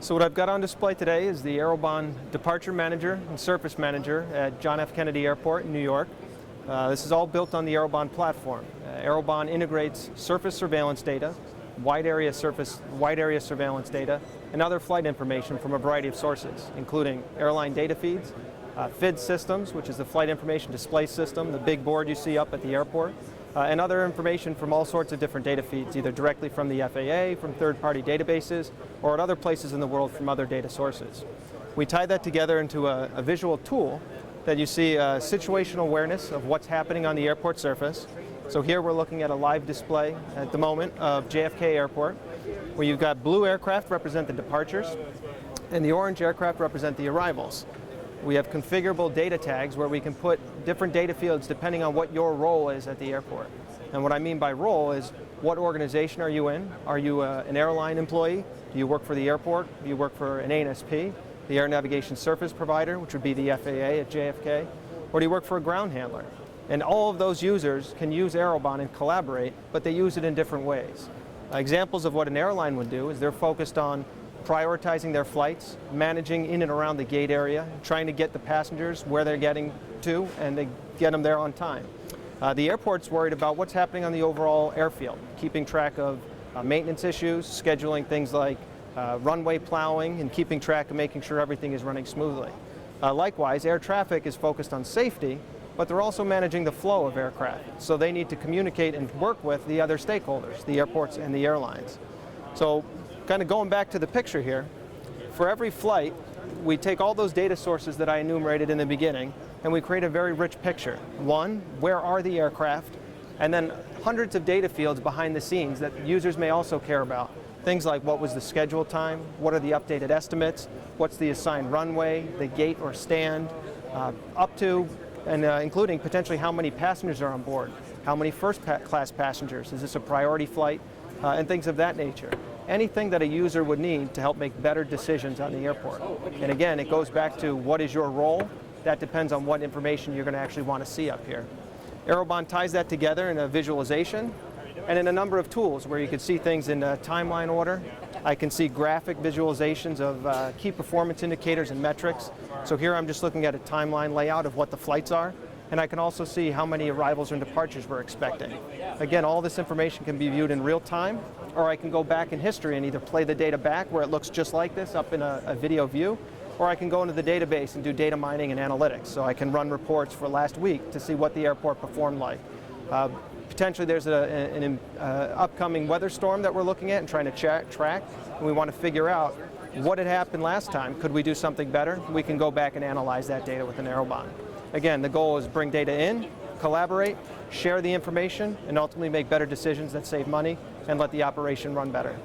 So what I've got on display today is the Aerobhan Departure Manager and Surface Manager at John F. Kennedy Airport in New York. This is all built on the Aerobhan platform. Aerobhan integrates surface surveillance data, wide area surveillance data, and other flight information from a variety of sources, including airline data feeds, FID systems, which is the flight information display system, the big board you see up at the airport, and other information from all sorts of different data feeds, either directly from the FAA, from third-party databases, or at other places in the world from other data sources. We tie that together into a visual tool that you see situational awareness of what's happening on the airport surface. So here we're looking at a live display at the moment of JFK Airport, where you've got blue aircraft represent the departures, and the orange aircraft represent the arrivals. We have configurable data tags where we can put different data fields depending on what your role is at the airport. And what I mean by role is, what organization are you in? Are you an airline employee? Do you work for the airport? Do you work for an ANSP, the Air Navigation Service Provider, which would be the FAA at JFK? Or do you work for a ground handler? And all of those users can use Aerobhan and collaborate, but they use it in different ways. Examples of what an airline would do is they're focused on prioritizing their flights, managing in and around the gate area, trying to get the passengers where they're getting to, and they get them there on time. The airport's worried about what's happening on the overall airfield, keeping track of maintenance issues, scheduling things like runway plowing, and keeping track of making sure everything is running smoothly. Likewise, air traffic is focused on safety, but they're also managing the flow of aircraft, so they need to communicate and work with the other stakeholders, the airports and the airlines. So, kind of going back to the picture here, for every flight, we take all those data sources that I enumerated in the beginning, and we create a very rich picture. One, where are the aircraft? And then hundreds of data fields behind the scenes that users may also care about. Things like, what was the schedule time? What are the updated estimates? What's the assigned runway, the gate or stand? Up to and including potentially how many passengers are on board. How many first-class passengers? Is this a priority flight? And things of that nature. Anything that a user would need to help make better decisions on the airport. And again, it goes back to what is your role? That depends on what information you're going to actually want to see up here. Aerobhan ties that together in a visualization and in a number of tools where you can see things in timeline order. I can see graphic visualizations of key performance indicators and metrics. So here I'm just looking at a timeline layout of what the flights are. And I can also see how many arrivals and departures we're expecting. Again, all this information can be viewed in real time, or I can go back in history and either play the data back where it looks just like this up in a video view, or I can go into the database and do data mining and analytics. So I can run reports for last week to see what the airport performed like. Potentially there's an upcoming weather storm that we're looking at and trying to track, and we want to figure out what had happened last time. Could we do something better? We can go back and analyze that data with an Aerobhan. Again, the goal is bring data in, collaborate, share the information, and ultimately make better decisions that save money and let the operation run better.